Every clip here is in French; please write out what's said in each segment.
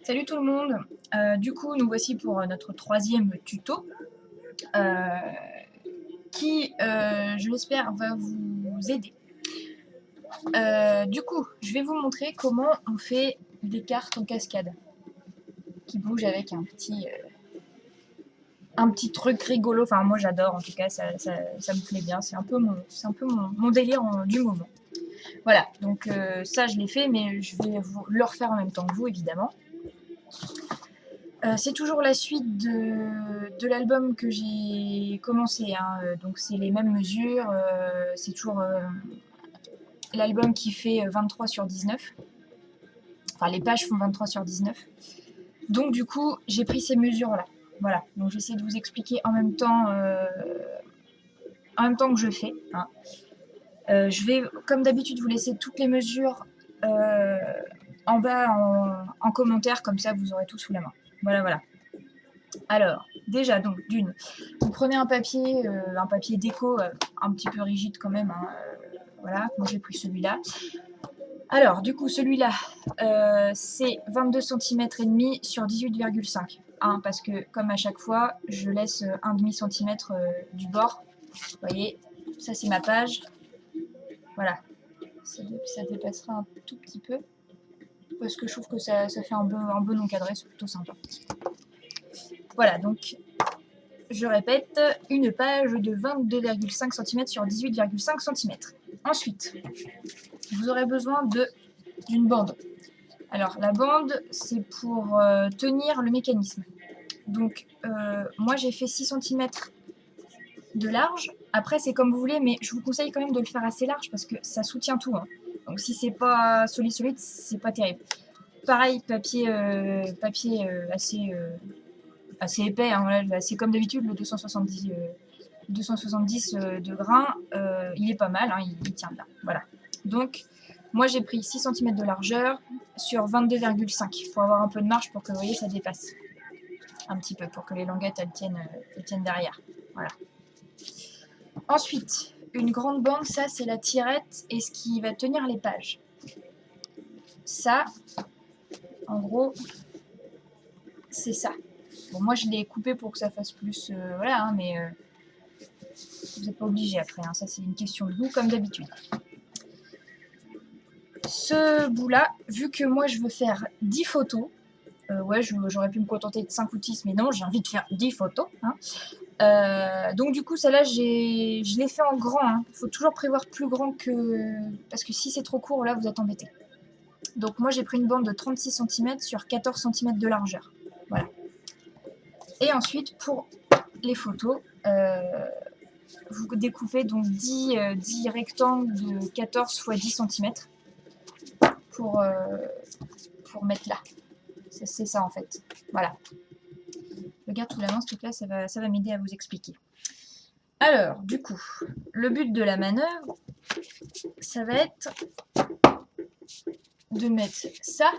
Salut tout le monde. Du coup, nous voici pour notre troisième tuto euh, qui, je l'espère, va vous aider. Du coup, je vais vous montrer comment on fait des cartes en cascade qui bougent avec un petit truc rigolo. Enfin, moi j'adore, en tout cas, ça me plaît bien. C'est un peu mon délire du moment. Voilà, donc ça je l'ai fait, mais je vais le refaire en même temps que vous, évidemment. C'est toujours la suite de l'album que j'ai commencé, hein. Donc c'est les mêmes mesures, c'est toujours l'album qui fait 23 sur 19. Enfin, les pages font 23 sur 19. Donc du coup, j'ai pris ces mesures-là. Voilà, donc j'essaie de vous expliquer en même temps que je fais, hein. Je vais, comme d'habitude, vous laisser toutes les mesures en bas en commentaire, comme ça vous aurez tout sous la main. Voilà, voilà. Alors, déjà, donc, d'une, vous prenez un papier déco, un petit peu rigide quand même, hein, voilà, moi j'ai pris celui-là. Alors, du coup, celui-là, c'est 22 cm et demi sur 18,5, hein, parce que, comme à chaque fois, je laisse un demi-centimètre du bord. Vous voyez, ça c'est ma page. Voilà, ça dépassera un tout petit peu, parce que je trouve que ça fait un bon encadré, c'est plutôt sympa. Voilà, donc je répète, une page de 22,5 cm sur 18,5 cm. Ensuite, vous aurez besoin d'une bande. Alors, la bande, c'est pour tenir le mécanisme. Donc, moi, j'ai fait 6 cm de large. Après, c'est comme vous voulez, mais je vous conseille quand même de le faire assez large parce que ça soutient tout, hein. Donc, si c'est pas solide, c'est pas terrible. Pareil, papier assez épais, hein, voilà, c'est comme d'habitude le 270 de grain, il est pas mal, hein, il tient bien. Voilà. Donc, moi j'ai pris 6 cm de largeur sur 22,5. Il faut avoir un peu de marge pour que vous voyez ça dépasse un petit peu, pour que les languettes elles tiennent derrière. Voilà. Ensuite, une grande bande, ça c'est la tirette et ce qui va tenir les pages. Ça, en gros, c'est ça. Bon, moi je l'ai coupé pour que ça fasse plus, voilà, hein, mais vous n'êtes pas obligé après, hein, ça c'est une question de goût comme d'habitude. Ce bout-là, vu que moi je veux faire 10 photos, ouais, j'aurais pu me contenter de 5 ou 6, mais non, j'ai envie de faire 10 photos, hein. Donc du coup, celle-là, je l'ai fait en grand, hein. Il faut toujours prévoir plus grand que... Parce que si c'est trop court, là, vous êtes embêté. Donc moi, j'ai pris une bande de 36 cm sur 14 cm de largeur. Voilà. Et ensuite, pour les photos, vous découpez donc 10 rectangles de 14 x 10 cm pour mettre là. C'est ça en fait. Voilà. Je garde sous la main ce truc là, ça va m'aider à vous expliquer. Alors, du coup, le but de la manœuvre, ça va être de mettre ça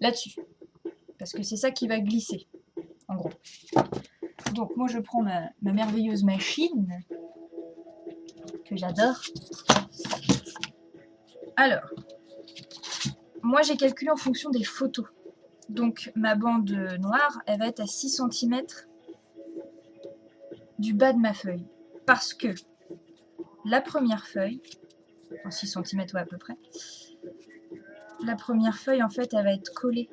là-dessus. Parce que c'est ça qui va glisser, en gros. Donc moi je prends ma merveilleuse machine, que j'adore. Alors, moi j'ai calculé en fonction des photos. Donc ma bande noire, elle va être à 6 cm du bas de ma feuille. Parce que la première feuille, en 6 cm ouais, à peu près, la première feuille en fait elle va être collée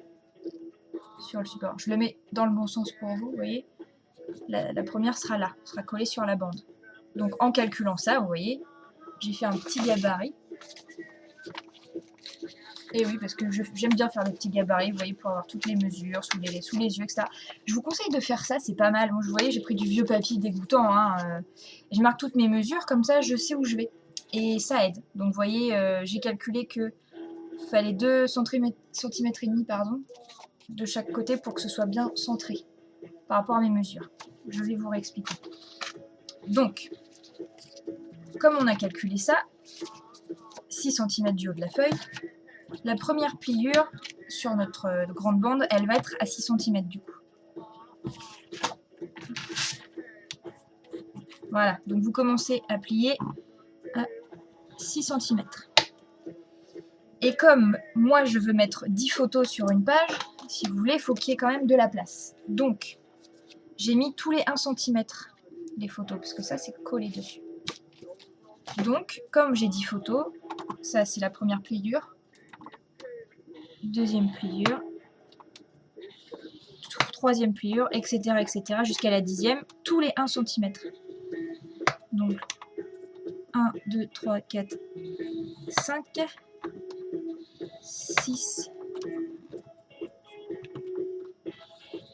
sur le support. Je le mets dans le bon sens pour vous, vous voyez. La première sera là, sera collée sur la bande. Donc en calculant ça, vous voyez, j'ai fait un petit gabarit. Et oui, parce que j'aime bien faire des petits gabarits, vous voyez, pour avoir toutes les mesures sous les yeux, etc. Je vous conseille de faire ça, c'est pas mal. Moi, vous voyez, j'ai pris du vieux papier dégoûtant, hein, je marque toutes mes mesures, comme ça, je sais où je vais. Et ça aide. Donc, vous voyez, j'ai calculé que fallait 2 cm et demi, pardon, de chaque côté pour que ce soit bien centré par rapport à mes mesures. Je vais vous réexpliquer. Donc, comme on a calculé ça, 6 cm du haut de la feuille, la première pliure sur notre grande bande, elle va être à 6 cm du coup. Voilà, donc vous commencez à plier à 6 cm. Et comme moi, je veux mettre 10 photos sur une page, si vous voulez, il faut qu'il y ait quand même de la place. Donc, j'ai mis tous les 1 cm les photos, parce que ça, c'est collé dessus. Donc, comme j'ai 10 photos, ça, c'est la première pliure. Deuxième pliure. Troisième pliure, etc. etc. jusqu'à la 10e, tous les 1 cm. Donc, 1, 2, 3, 4, 5, 6,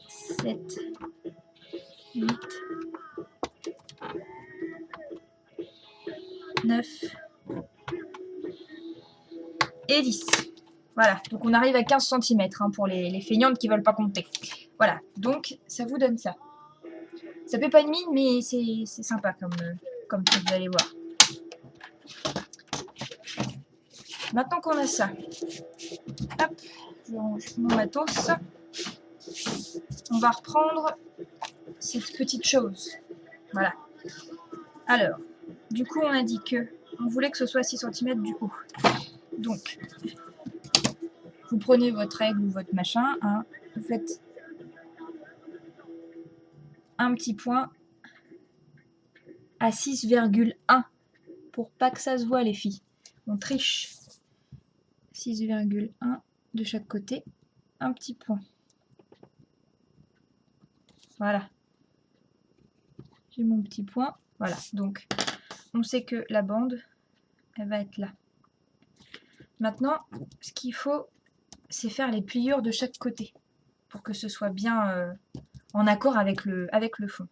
7, 8, 9 et 10. Voilà, donc on arrive à 15 cm hein, pour les feignantes qui ne veulent pas compter. Voilà, donc ça vous donne ça. Ça fait pas de mine, mais c'est sympa comme truc, vous allez voir. Maintenant qu'on a ça, hop, je range mon matos. On va reprendre cette petite chose. Voilà. Alors, du coup, on a dit que on voulait que ce soit 6 cm du haut. Donc, vous prenez votre règle ou votre machin, hein, vous faites un petit point à 6,1 pour pas que ça se voit, les filles. On triche. 6,1 de chaque côté, un petit point. Voilà. J'ai mon petit point. Voilà, donc on sait que la bande, elle va être là. Maintenant, ce qu'il faut, c'est faire les pliures de chaque côté pour que ce soit bien en accord avec le fond.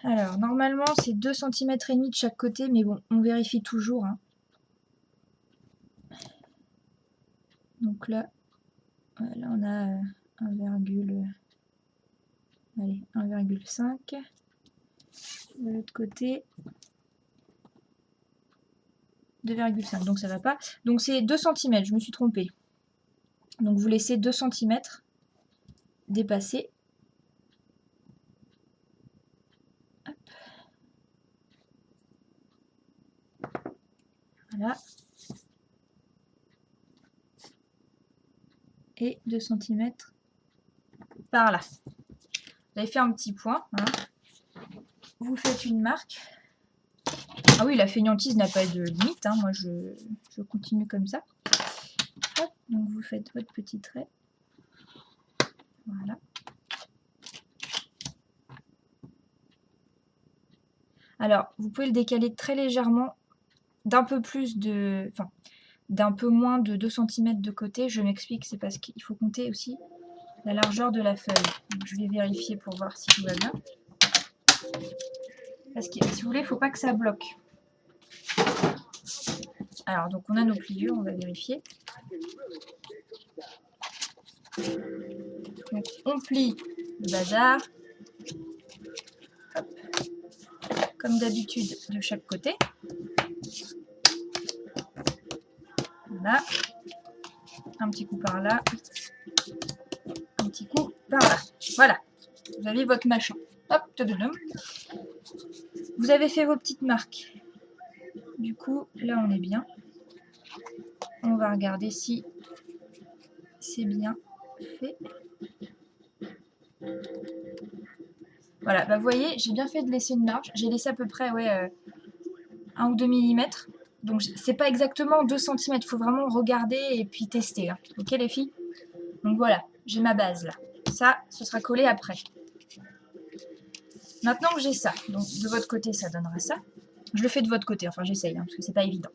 Alors, normalement, c'est 2,5 cm de chaque côté, mais bon, on vérifie toujours. Hein. Donc là, voilà, on a 1,5. De l'autre côté, 2,5. Donc ça va pas. Donc c'est 2 cm, je me suis trompée. Donc vous laissez 2 cm dépasser. Hop. Voilà. Et 2 cm par là. Vous avez fait un petit point. Hein. Vous faites une marque. Ah oui, la feignantise n'a pas de limite. Hein. Moi, je continue comme ça. Hop. Donc vous faites votre petit trait. Voilà. Alors, vous pouvez le décaler très légèrement d'un peu plus de... Enfin, d'un peu moins de 2 cm de côté. Je m'explique, c'est parce qu'il faut compter aussi la largeur de la feuille. Donc, je vais vérifier pour voir si tout va bien. Parce que si vous voulez, il ne faut pas que ça bloque. Alors, donc on a nos pliures, on va vérifier. Donc, on plie le bazar. Hop. Comme d'habitude, de chaque côté. Voilà. Un petit coup par là. Un petit coup par là. Voilà. Vous avez votre machin. Hop, tadadam. Vous avez fait vos petites marques. Du coup, là, on est bien. On va regarder si c'est bien fait. Voilà, bah vous voyez, j'ai bien fait de laisser une marge. J'ai laissé à peu près 1 ou 2 mm. Donc, c'est pas exactement 2 cm. Il faut vraiment regarder et puis tester. Hein. Ok, les filles? Donc voilà, j'ai ma base là. Ça, ce sera collé après. Maintenant que j'ai ça, donc de votre côté, ça donnera ça. Je le fais de votre côté, enfin j'essaye, hein, parce que c'est pas évident.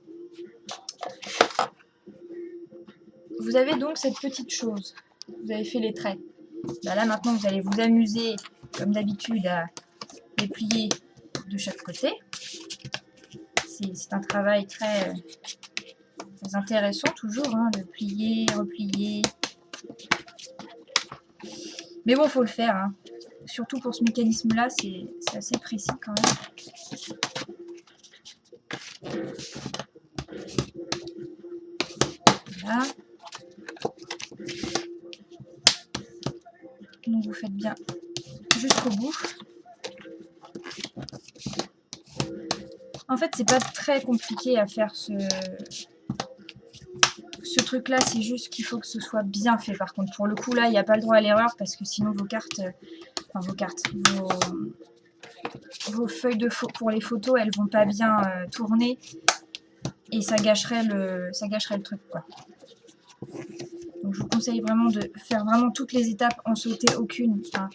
Vous avez donc cette petite chose. Vous avez fait les traits. Bah là maintenant, vous allez vous amuser, comme d'habitude, à les plier de chaque côté. C'est un travail très intéressant toujours, hein, de plier, replier. Mais bon, faut le faire. Hein. Surtout pour ce mécanisme-là, c'est assez précis quand même. Voilà. Donc vous faites bien jusqu'au bout. En fait, c'est pas très compliqué à faire Ce truc-là, c'est juste qu'il faut que ce soit bien fait. Par contre, pour le coup, là, il n'y a pas le droit à l'erreur parce que sinon vos cartes, vos feuilles pour les photos, elles vont pas bien tourner et ça gâcherait le truc, quoi. Donc, je vous conseille vraiment de faire vraiment toutes les étapes, en sauter aucune. Enfin,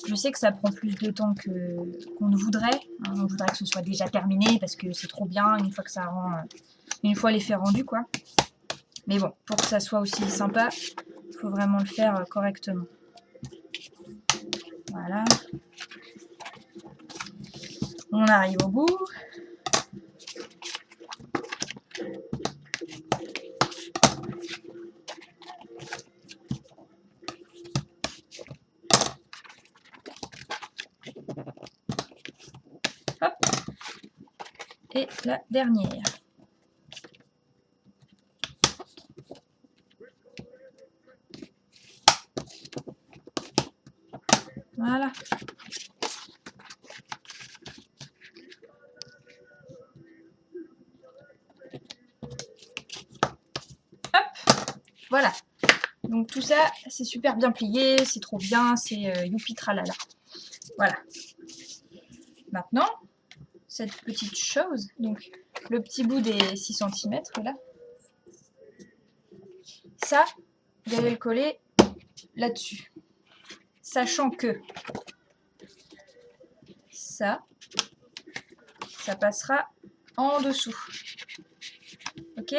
je sais que ça prend plus de temps qu'on ne voudrait. Hein, on voudrait que ce soit déjà terminé parce que c'est trop bien une fois que ça rend, une fois l'effet rendu, quoi. Mais bon, pour que ça soit aussi sympa, il faut vraiment le faire correctement. Voilà. On arrive au bout. Hop. Et la dernière. Voilà. Hop. Voilà. Donc tout ça, c'est super bien plié, c'est trop bien, c'est youpi tralala. Voilà. Maintenant, cette petite chose, donc le petit bout des 6 cm là, ça, vous allez le coller là-dessus. Sachant que ça passera en dessous. Ok?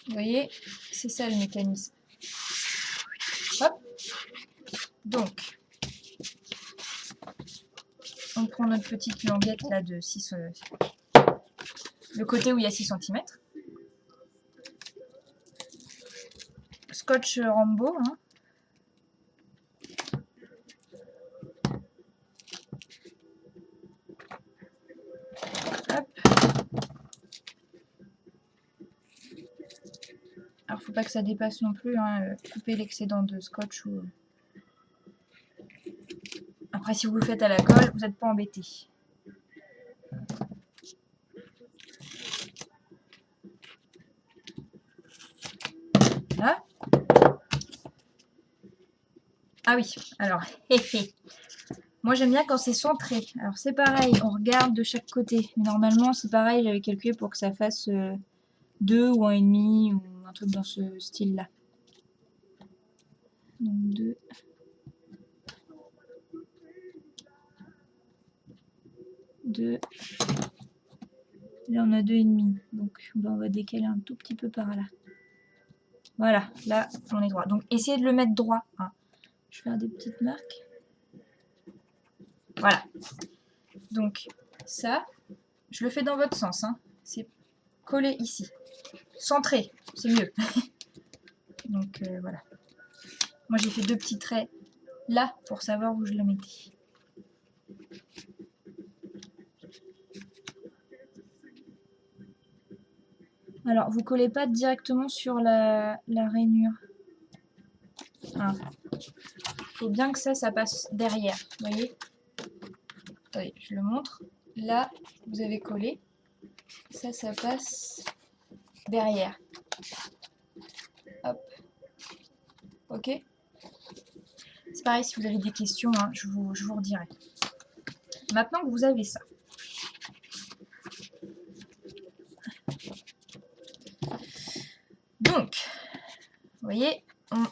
Vous voyez, c'est ça le mécanisme. Hop. Donc, on prend notre petite languette là de 6... le côté où il y a 6 cm. Scotch Rambo. Hein. Hop. Alors, faut pas que ça dépasse non plus. Hein. Couper l'excédent de scotch ou... Après, si vous le faites à la colle, vous n'êtes pas embêté. Là. Ah oui, alors, moi j'aime bien quand c'est centré. Alors c'est pareil, on regarde de chaque côté. Mais normalement, c'est pareil, j'avais calculé pour que ça fasse 2 ou 1,5 ou un truc dans ce style-là. Donc 2. Là on a 2,5. Donc on va décaler un tout petit peu par là. Voilà, là on est droit. Donc essayez de le mettre droit. Hein. Je vais faire des petites marques. Voilà. Donc ça, je le fais dans votre sens. Hein. C'est collé ici. Centré, c'est mieux. Donc voilà. Moi j'ai fait 2 petits traits là pour savoir où je le mettais. Alors vous collez pas directement sur la rainure. Il faut bien que ça passe derrière. Vous voyez? Attendez, je le montre. Là, vous avez collé. Ça passe derrière. Hop. Ok? C'est pareil, si vous avez des questions, hein, je vous redirai. Maintenant que vous avez ça, donc, vous voyez,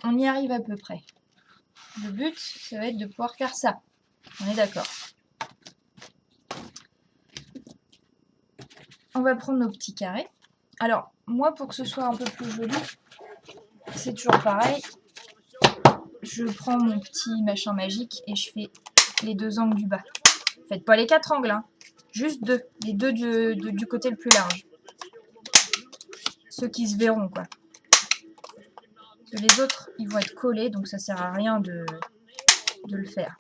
on y arrive à peu près. Le but, ça va être de pouvoir faire ça. On est d'accord. On va prendre nos petits carrés. Alors, moi, pour que ce soit un peu plus joli, c'est toujours pareil. Je prends mon petit machin magique et je fais les 2 angles du bas. Faites pas les 4 angles, hein. Juste 2. Les 2 du côté le plus large. Ceux qui se verront, quoi. Parce que les autres, ils vont être collés, donc ça sert à rien de le faire.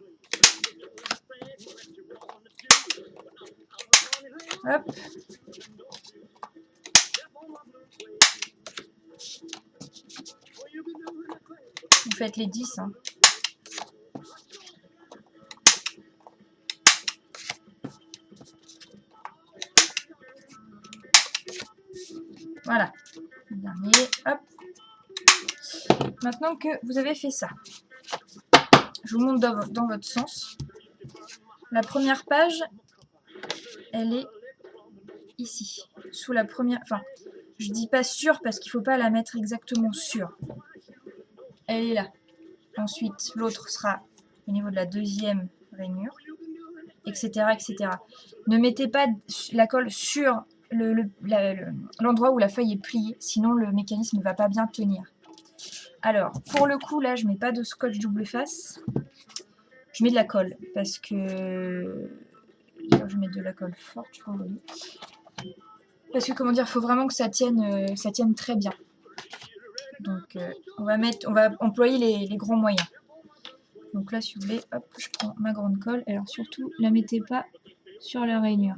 Hop. Vous faites les 10. Hein. Voilà. Le dernier, hop. Maintenant que vous avez fait ça, je vous montre dans votre sens. La première page, elle est ici, sous la première... Enfin, je dis pas sur parce qu'il faut pas la mettre exactement sur. Elle est là. Ensuite, l'autre sera au niveau de la deuxième rainure, etc., etc. Ne mettez pas la colle sur l'endroit où la feuille est pliée, sinon le mécanisme ne va pas bien tenir. Alors, pour le coup, là, je mets pas de scotch double face. Je mets de la colle, parce que... Je mets de la colle forte, je crois. Parce que, comment dire, il faut vraiment que ça tienne très bien. Donc, on va employer les grands moyens. Donc là, si vous voulez, hop, je prends ma grande colle. Alors surtout, ne la mettez pas sur la rainure.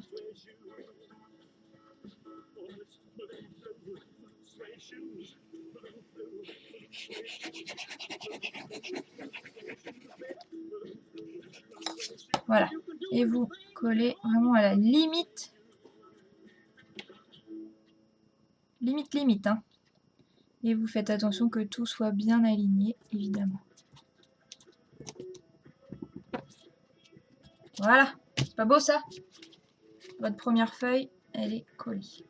Voilà. Et vous collez vraiment à la limite. Limite, hein. Et vous faites attention que tout soit bien aligné, évidemment. Voilà. C'est pas beau, ça? Votre première feuille, elle est collée.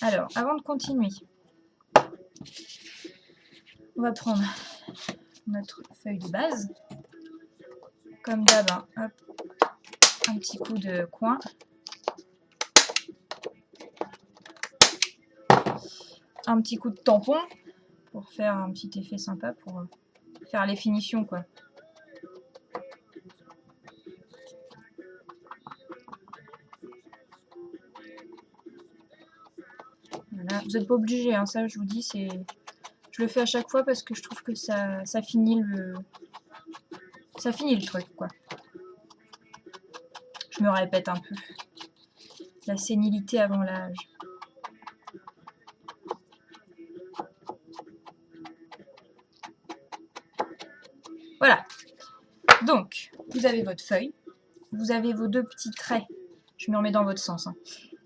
Alors, avant de continuer, on va prendre notre feuille de base. Comme d'hab, hein, hop, un petit coup de coin. Un petit coup de tampon pour faire un petit effet sympa, pour faire les finitions, quoi. Voilà. Vous n'êtes pas obligé, hein, ça je vous dis, je le fais à chaque fois parce que je trouve que ça finit le truc, quoi. Je me répète un peu. La sénilité avant l'âge. Voilà. Donc, vous avez votre feuille. Vous avez vos deux petits traits. Je me remets dans votre sens. Hein.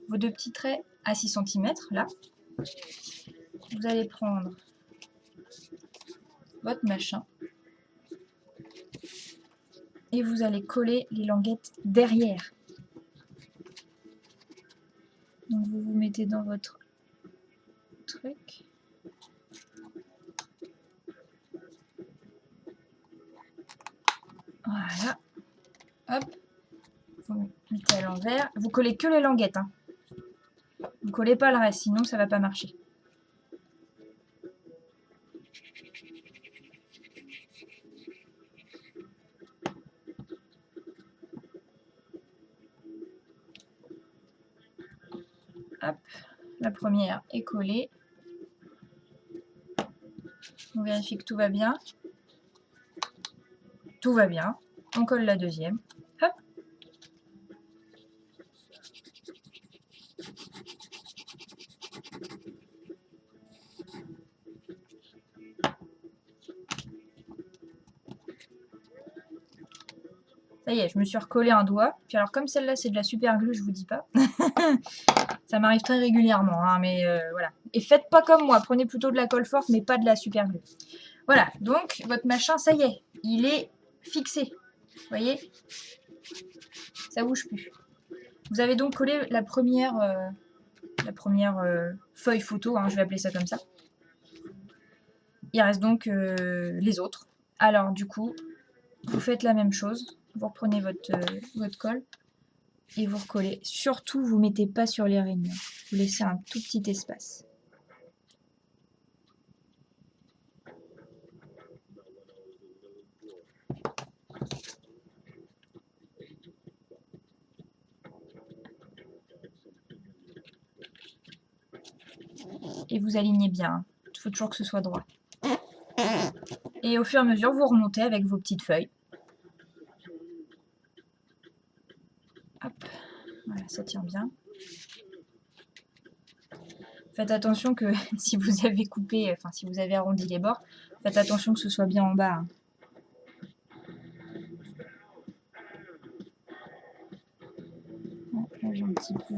Vos deux petits traits à 6 cm, là. Vous allez prendre votre machin. Et vous allez coller les languettes derrière. Donc vous vous mettez dans votre truc. Voilà. Hop. Vous mettez à l'envers. Vous collez que les languettes. Hein. Vous ne collez pas le reste, sinon ça ne va pas marcher. Hop. La première est collée. On vérifie que tout va bien. Tout va bien. On colle la deuxième. Hop. Ça y est, je me suis recollé un doigt. Puis alors comme celle-là c'est de la super glue, je vous dis pas. Ça m'arrive très régulièrement, hein, mais voilà. Et faites pas comme moi, prenez plutôt de la colle forte, mais pas de la super glue. Voilà, donc votre machin, ça y est, il est fixé. Vous voyez? Ça bouge plus. Vous avez donc collé la première feuille photo, hein, je vais appeler ça comme ça. Il reste donc les autres. Alors du coup, vous faites la même chose. Vous reprenez votre colle et vous recollez. Surtout, vous ne mettez pas sur les rainures. Vous laissez un tout petit espace. Et vous alignez bien. Il faut toujours que ce soit droit. Et au fur et à mesure, vous remontez avec vos petites feuilles. Hop. Voilà, ça tient bien. Faites attention que si vous avez coupé, enfin si vous avez arrondi les bords, faites attention que ce soit bien en bas. Hein. Là j'ai un petit peu...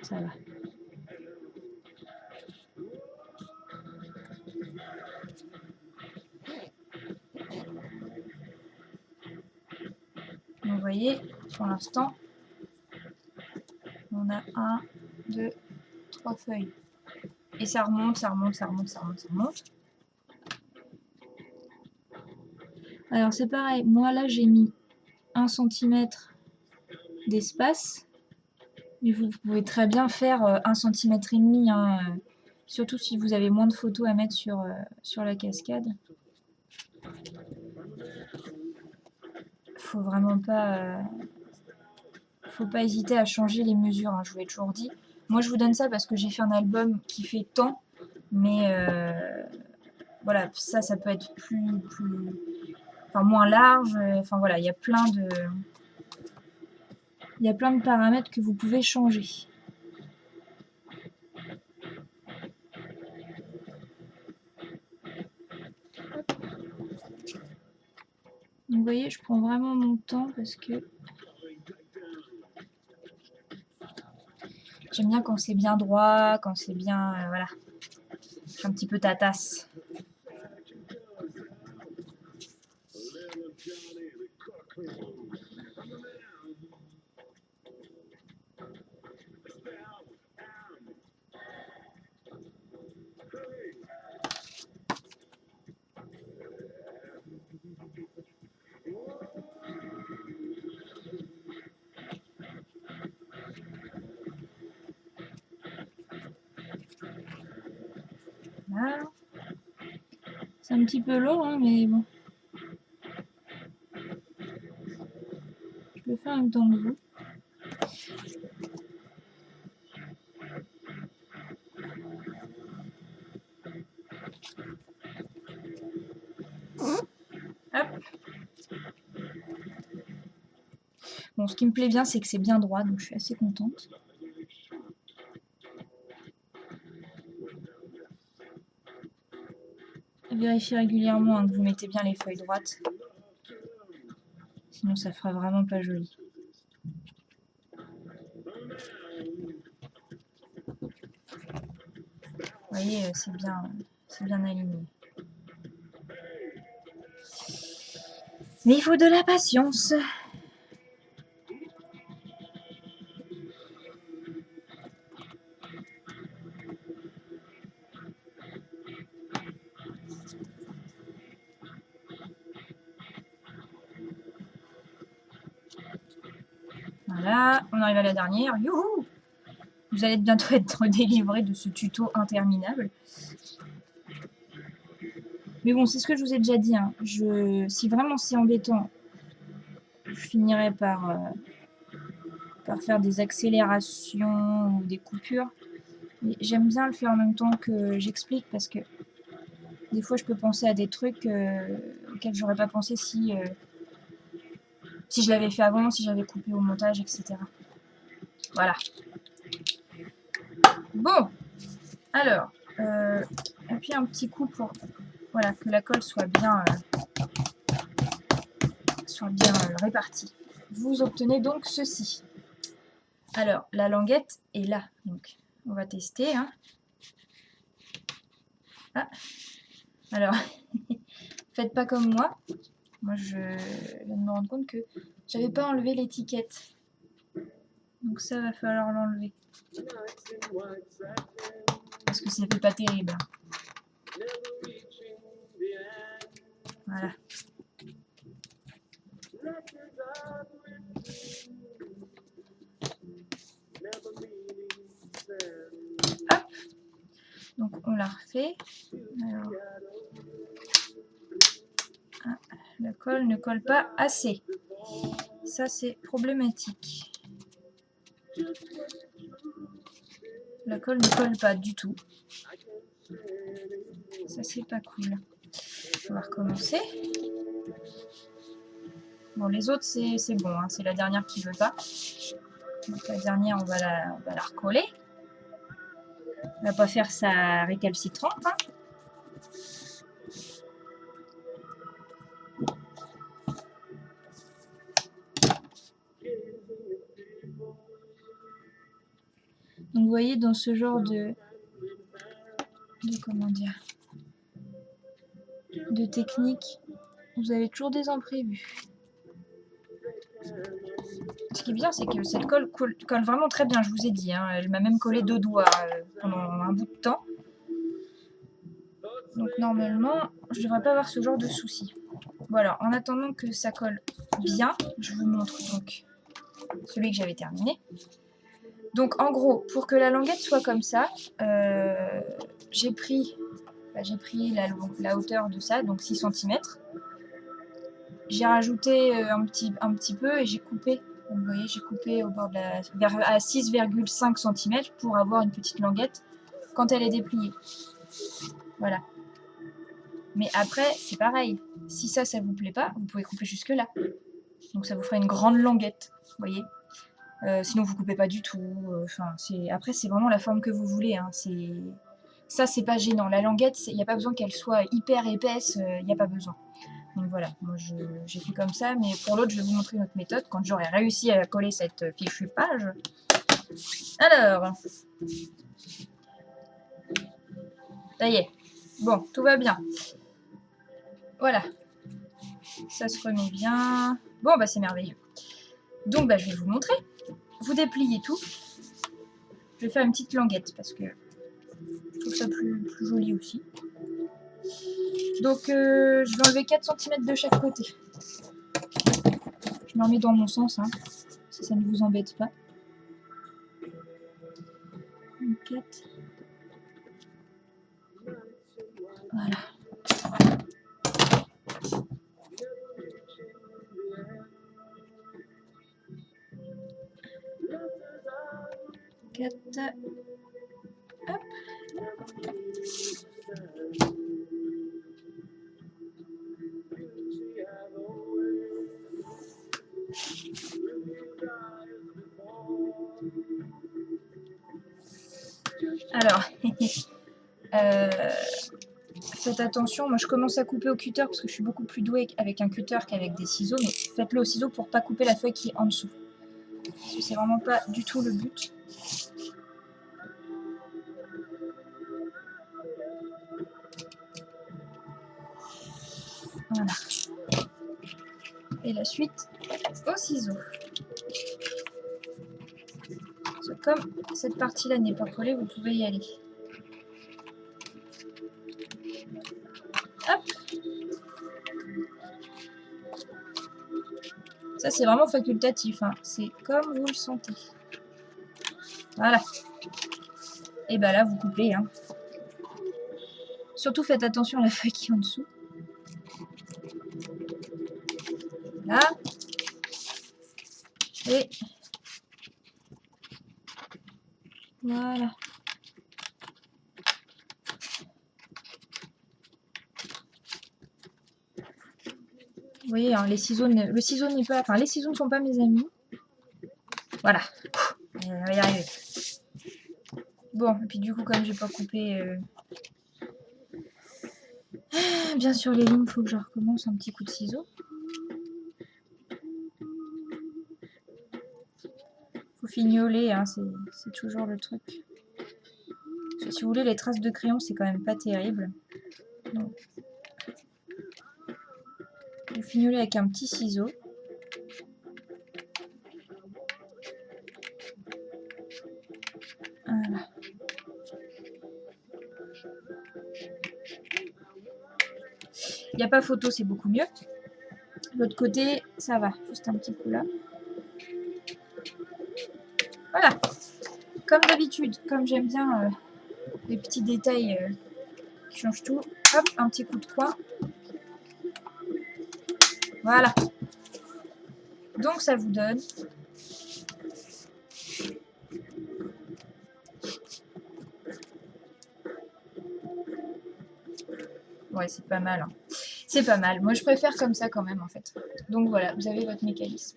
Ça va. voyez, pour l'instant, on a 1, 2, 3 feuilles. Et ça remonte, ça remonte, ça remonte, ça remonte, ça remonte. Alors c'est pareil, moi là j'ai mis 1 cm d'espace, mais vous pouvez très bien faire 1,5 cm, hein, surtout si vous avez moins de photos à mettre sur la cascade. Faut vraiment pas, faut pas hésiter à changer les mesures, hein, je vous l'ai toujours dit. Moi je vous donne ça parce que j'ai fait un album qui fait tant, mais voilà, ça peut être enfin moins large, enfin voilà, il y a plein de paramètres que vous pouvez changer. Donc, vous voyez, je prends vraiment mon temps parce que j'aime bien quand c'est bien droit, quand c'est bien, voilà, un petit peu tatasse. Voilà. C'est un petit peu long, hein, mais bon. Je le fais en même temps que vous. Hop. Bon, ce qui me plaît bien, c'est que c'est bien droit, donc je suis assez contente. Vérifiez régulièrement, hein, que vous mettez bien les feuilles droites. Sinon, ça fera vraiment pas joli. Vous voyez, c'est bien aligné. Mais il faut de la patience. Voilà, on arrive à la dernière. Youhou! Vous allez bientôt être délivré de ce tuto interminable. Mais bon, c'est ce que je vous ai déjà dit, hein. Si vraiment c'est embêtant, je finirai par faire des accélérations ou des coupures. Mais j'aime bien le faire en même temps que j'explique parce que des fois je peux penser à des trucs auxquels j'aurais pas pensé si je l'avais fait avant, si j'avais coupé au montage, etc. Voilà. Bon, alors, appuie un petit coup pour voilà, que la colle soit bien répartie. Vous obtenez donc ceci. Alors, la languette est là, donc on va tester. Hein. Ah. Alors, faites pas comme moi. Moi, je viens de me rendre compte que j'avais pas enlevé l'étiquette. Donc ça va falloir l'enlever. Parce que ça fait pas terrible. Voilà. Hop. Donc on la refait. Alors, ah, la colle ne colle pas assez. Ça c'est problématique. La colle ne colle pas du tout. Ça c'est pas cool. On va recommencer. Bon, les autres c'est bon, hein, c'est la dernière qui veut pas. Donc la dernière on va la recoller. On va pas faire sa récalcitrante. Hein. Donc vous voyez, dans ce genre de comment dire, de technique, vous avez toujours des imprévus. Ce qui est bien, c'est que cette colle colle vraiment très bien, je vous ai dit. Hein. Elle m'a même collé 2 doigts pendant un bout de temps. Donc normalement, je devrais pas avoir ce genre de soucis. Voilà, en attendant que ça colle bien, je vous montre donc celui que j'avais terminé. Donc en gros, pour que la languette soit comme ça, j'ai pris la hauteur de ça, donc 6 cm. J'ai rajouté un petit peu et j'ai coupé. Vous voyez, j'ai coupé au bord de à 6,5 cm pour avoir une petite languette quand elle est dépliée. Voilà. Mais après, c'est pareil. Si ça vous plaît pas, vous pouvez couper jusque là. Donc ça vous fera une grande languette, vous voyez. Sinon vous coupez pas du tout. Après c'est vraiment la forme que vous voulez. Hein. Ça c'est pas gênant. La languette, il n'y a pas besoin qu'elle soit hyper épaisse. Il n'y a pas besoin. Donc voilà, moi j'ai fait comme ça, mais pour l'autre je vais vous montrer une autre méthode quand j'aurai réussi à coller cette fichue page. Alors, ça y est. Bon, tout va bien. Voilà. Ça se remet bien. Bon, bah c'est merveilleux. Donc, bah, je vais vous montrer. Vous dépliez tout. Je vais faire une petite languette parce que je trouve ça plus joli aussi. Donc, je vais enlever 4 cm de chaque côté. Je me remets dans mon sens, hein, si ça ne vous embête pas. 4. Voilà. Hop. Alors, faites attention, moi je commence à couper au cutter parce que je suis beaucoup plus douée avec un cutter qu'avec des ciseaux, mais faites-le au ciseau pour pas couper la feuille qui est en dessous. Parce que c'est vraiment pas du tout le but. Voilà. Et la suite au ciseau. Comme cette partie-là n'est pas collée, vous pouvez y aller. Hop. Ça, c'est vraiment facultatif. Hein. C'est comme vous le sentez. Voilà. Et ben là, vous coupez. Hein. Surtout, faites attention à la feuille qui est en dessous. Là. Et voilà. Vous voyez, hein, le ciseau n'est pas... Enfin, les ciseaux ne sont pas mes amis. Voilà. On va y arriver. Bon, et puis du coup, comme j'ai pas coupé... bien sûr, les lignes, il faut que je recommence un petit coup de ciseau. Faut fignoler, hein, c'est toujours le truc. Parce que si vous voulez, les traces de crayon, c'est quand même pas terrible. Donc, vous fignolez avec un petit ciseau. Voilà. Il n'y a pas photo, c'est beaucoup mieux. L'autre côté, ça va. Juste un petit coup là. Voilà. Comme d'habitude, comme j'aime bien les petits détails qui changent tout. Hop, un petit coup de coin. Voilà. Donc ça vous donne ouais, c'est pas mal. Hein. C'est pas mal. Moi, je préfère comme ça quand même, en fait. Donc voilà, vous avez votre mécanisme.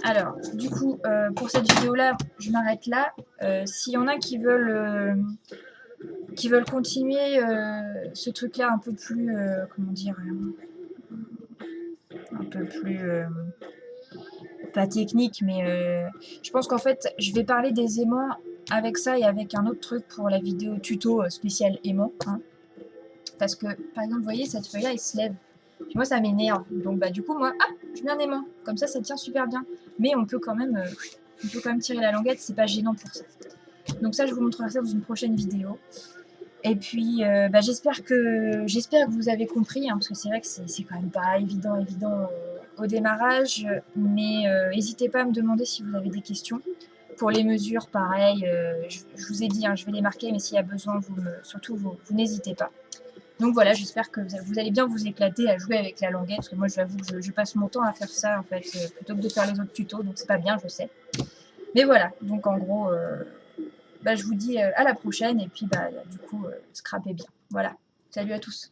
Alors, du coup, pour cette vidéo-là, je m'arrête là. S'il y en a qui veulent continuer ce truc-là un peu plus, comment dire, un peu plus, pas technique, mais je pense qu'en fait, je vais parler des aimants avec ça et avec un autre truc pour la vidéo tuto spéciale aimant. Hein. Parce que, par exemple, vous voyez, cette feuille-là, elle se lève. Moi, ça m'énerve. Donc, bah, du coup, moi, ah, je mets un aimant. Comme ça tient super bien. Mais on peut quand même tirer la languette, c'est pas gênant pour ça. Donc ça, je vous montrerai ça dans une prochaine vidéo. Et puis, bah, j'espère que vous avez compris, hein, parce que c'est vrai que c'est quand même pas évident au démarrage. Mais n'hésitez pas à me demander si vous avez des questions. Pour les mesures, pareil, je vous ai dit, hein, je vais les marquer, mais s'il y a besoin, surtout, vous n'hésitez pas. Donc voilà, j'espère que vous allez bien vous éclater à jouer avec la languette, parce que moi, j'avoue que je passe mon temps à faire ça, en fait, plutôt que de faire les autres tutos, donc c'est pas bien, je sais. Mais voilà, donc en gros, bah, je vous dis à la prochaine, et puis bah, du coup, scrapez bien. Voilà, salut à tous.